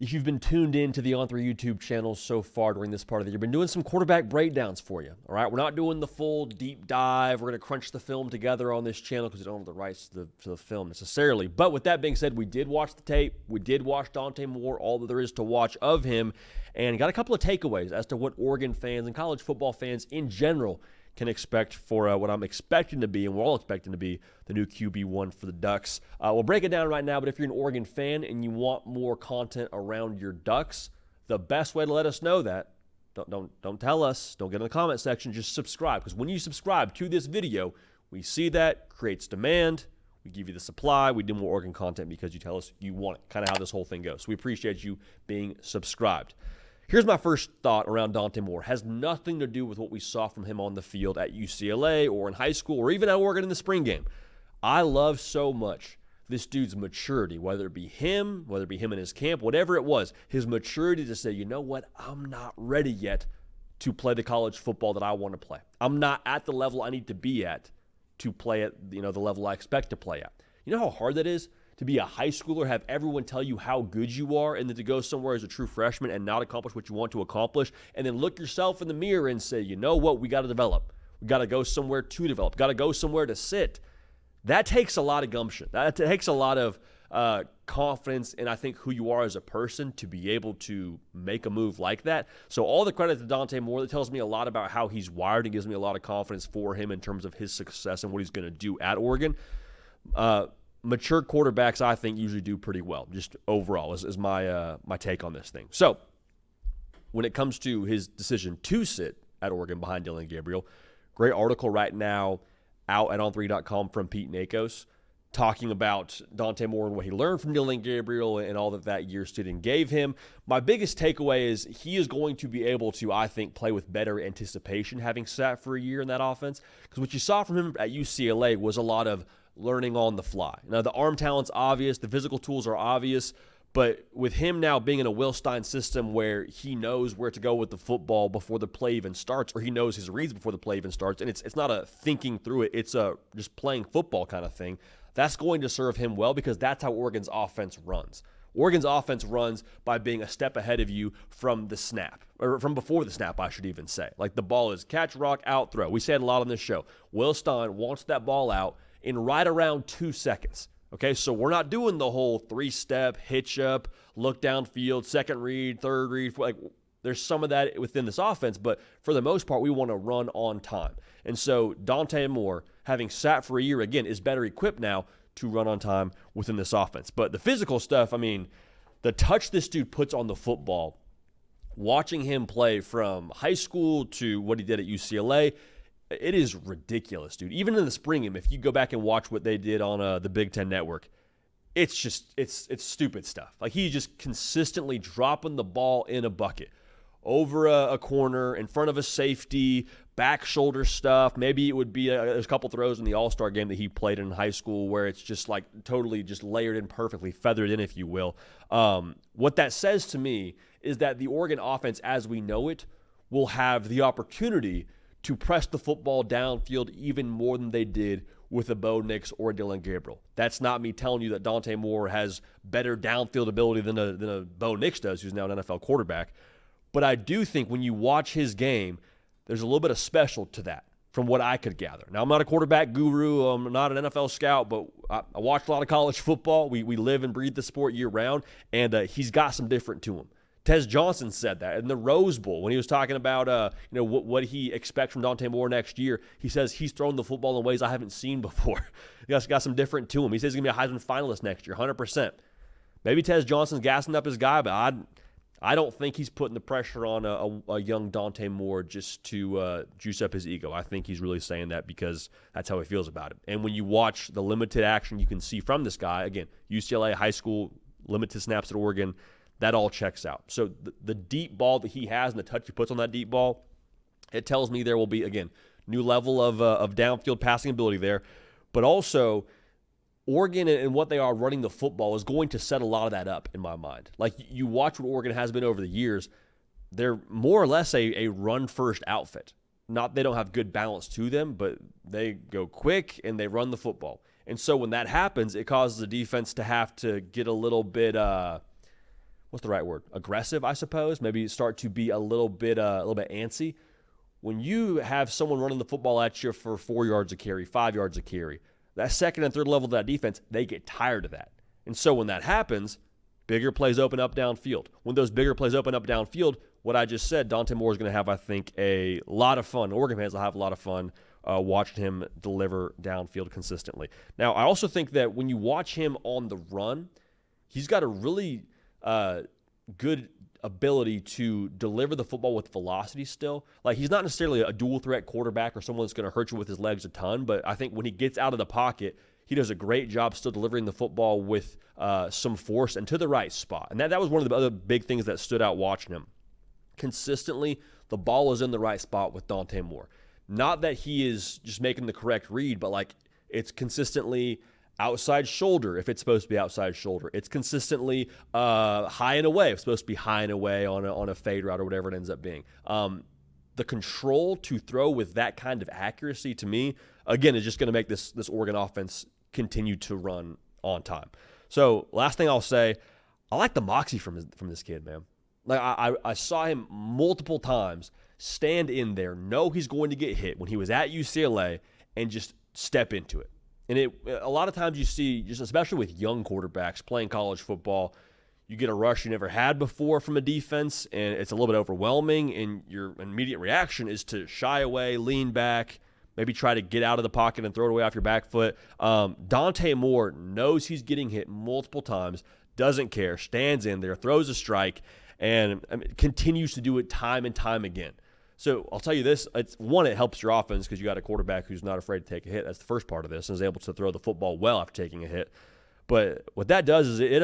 If you've been tuned in to the On3 YouTube channel so far during this part of the year, been doing some quarterback breakdowns for you. All right, we're not doing the full deep dive. We're going to crunch the film together on this channel because we don't have the rights to the film necessarily. But with that being said, we did watch the tape. We did watch Dante Moore, all that there is to watch of him, and got a couple of takeaways as to what Oregon fans and college football fans in general can expect for what I'm expecting to be, and we're all expecting to be, the new QB1 for the Ducks. We'll break it down right now, but if you're an Oregon fan and you want more content around your Ducks, the best way to let us know that, don't tell us, don't get in the comment section, just subscribe. Because when you subscribe to this video, we see that, creates demand, we give you the supply, we do more Oregon content because you tell us you want it, kind of how this whole thing goes. So we appreciate you being subscribed. Here's my first thought around Dante Moore. Has nothing to do with what we saw from him on the field at UCLA or in high school or even at Oregon in the spring game. I love so much this dude's maturity, whether it be him in his camp, whatever it was, his maturity to say, you know what, I'm not ready yet to play the college football that I want to play. I'm not at the level I need to be at to play at the level I expect to play at. You know how hard that is? To be a high schooler, have everyone tell you how good you are, and then to go somewhere as a true freshman and not accomplish what you want to accomplish, and then look yourself in the mirror and say, you know what, we got to develop. We got to go somewhere to develop. Got to go somewhere to sit. That takes a lot of gumption. That takes a lot of confidence in, I think, who you are as a person to be able to make a move like that. So all the credit to Dante Moore. That tells me a lot about how he's wired and gives me a lot of confidence for him in terms of his success and what he's going to do at Oregon. Mature quarterbacks, I think, usually do pretty well, just overall, is my take on this thing. So when it comes to his decision to sit at Oregon behind Dillon Gabriel, great article right now out at on3.com from Pete Nakos talking about Dante Moore and what he learned from Dillon Gabriel and all that year student gave him. My biggest takeaway is he is going to be able to, I think, play with better anticipation having sat for a year in that offense, because what you saw from him at UCLA was a lot of learning on the fly. Now, the arm talent's obvious, the physical tools are obvious, but with him now being in a Will Stein system where he knows where to go with the football before the play even starts, or he knows his reads before the play even starts, and it's not a thinking through it, it's a just playing football kind of thing, that's going to serve him well because that's how Oregon's offense runs. Oregon's offense runs by being a step ahead of you from the snap, or from before the snap, I should even say. Like, the ball is catch, rock, out, throw. We say it a lot on this show. Will Stein wants that ball out in right around 2 seconds. Okay, so we're not doing the whole 3-step, hitch up, look downfield, second read, third read. Like, there's some of that within this offense, but for the most part, we want to run on time. And so Dante Moore, having sat for a year, again, is better equipped now to run on time within this offense. But the physical stuff, I mean, the touch this dude puts on the football, watching him play from high school to what he did at UCLA, it is ridiculous, dude. Even in the spring game, if you go back and watch what they did on the Big Ten Network, it's just, it's stupid stuff. Like, he's just consistently dropping the ball in a bucket, over a corner, in front of a safety, back shoulder stuff. Maybe it would be there's a couple throws in the All-Star game that he played in high school where it's just like totally just layered in perfectly, feathered in, if you will. What that says to me is that the Oregon offense, as we know it, will have the opportunity to press the football downfield even more than they did with a Bo Nix or a Dillon Gabriel. That's not me telling you that Dante Moore has better downfield ability than a Bo Nix does, who's now an NFL quarterback. But I do think when you watch his game, there's a little bit of special to that from what I could gather. Now, I'm not a quarterback guru. I'm not an NFL scout, but I watch a lot of college football. We live and breathe the sport year-round, and he's got some different to him. Tez Johnson said that in the Rose Bowl when he was talking about what he expects from Dante Moore next year. He says he's thrown the football in ways I haven't seen before. He's got some different to him. He says he's going to be a Heisman finalist next year, 100%. Maybe Tez Johnson's gassing up his guy, but I don't think he's putting the pressure on a young Dante Moore just to juice up his ego. I think he's really saying that because that's how he feels about it. And when you watch the limited action you can see from this guy, again, UCLA, high school, limited snaps at Oregon, that all checks out. So the deep ball that he has and the touch he puts on that deep ball, it tells me there will be, again, new level of downfield passing ability there. But also, Oregon and what they are running the football is going to set a lot of that up in my mind. Like, you watch what Oregon has been over the years, they're more or less a run-first outfit. Not they don't have good balance to them, but they go quick and they run the football. And so when that happens, it causes the defense to have to get a little bit what's the right word? Aggressive, I suppose. Maybe start to be a little bit antsy. When you have someone running the football at you for 4 yards a carry, 5 yards a carry, that second and third level of that defense, they get tired of that. And so when that happens, bigger plays open up downfield. When those bigger plays open up downfield, what I just said, Dante Moore is going to have, I think, a lot of fun. Oregon fans will have a lot of fun watching him deliver downfield consistently. Now, I also think that when you watch him on the run, he's got a really good ability to deliver the football with velocity still. Like, he's not necessarily a dual threat quarterback or someone that's going to hurt you with his legs a ton, but I think when he gets out of the pocket, he does a great job still delivering the football with some force and to the right spot. And that was one of the other big things that stood out watching him. Consistently, the ball is in the right spot with Dante Moore. Not that he is just making the correct read, but like it's consistently outside shoulder if it's supposed to be outside shoulder. It's consistently high and away if it's supposed to be high and away on a fade route or whatever it ends up being. The control to throw with that kind of accuracy, to me, again, is just going to make this Oregon offense continue to run on time. So last thing I'll say, I like the moxie from this kid, man. Like I saw him multiple times stand in there, know he's going to get hit when he was at UCLA, and just step into it. And a lot of times you see, just especially with young quarterbacks playing college football, you get a rush you never had before from a defense, and it's a little bit overwhelming, and your immediate reaction is to shy away, lean back, maybe try to get out of the pocket and throw it away off your back foot. Dante Moore knows he's getting hit multiple times, doesn't care, stands in there, throws a strike, and continues to do it time and time again. So I'll tell you this, it helps your offense because you got a quarterback who's not afraid to take a hit. That's the first part of this, and is able to throw the football well after taking a hit. But what that does is it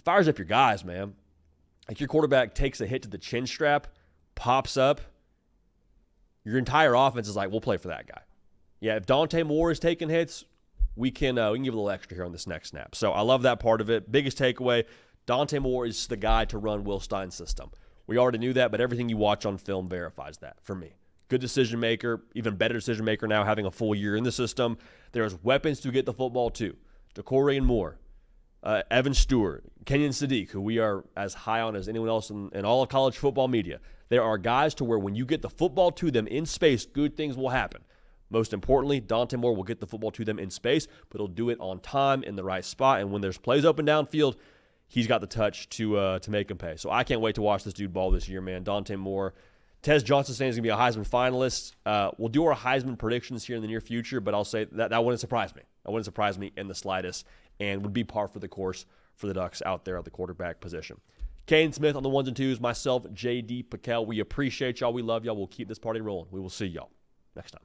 fires up your guys, man. Like, your quarterback takes a hit to the chin strap, pops up, your entire offense is like, we'll play for that guy. Yeah, if Dante Moore is taking hits, we can give a little extra here on this next snap. So I love that part of it. Biggest takeaway, Dante Moore is the guy to run Will Stein's system. We already knew that, but everything you watch on film verifies that for me. Good decision maker, even better decision maker now having a full year in the system. There's weapons to get the football to. DeCorian Moore, Evan Stewart, Kenyon Sadiq, who we are as high on as anyone else in all of college football media. There are guys to where when you get the football to them in space, good things will happen. Most importantly, Dante Moore will get the football to them in space, but he'll do it on time in the right spot. And when there's plays open downfield, he's got the touch to make him pay. So I can't wait to watch this dude ball this year, man. Dante Moore. Tez Johnson saying he's going to be a Heisman finalist. We'll do our Heisman predictions here in the near future, but I'll say that wouldn't surprise me. That wouldn't surprise me in the slightest, and would be par for the course for the Ducks out there at the quarterback position. Caden Smith on the ones and twos, myself, J.D. Piquel. We appreciate y'all. We love y'all. We'll keep this party rolling. We will see y'all next time.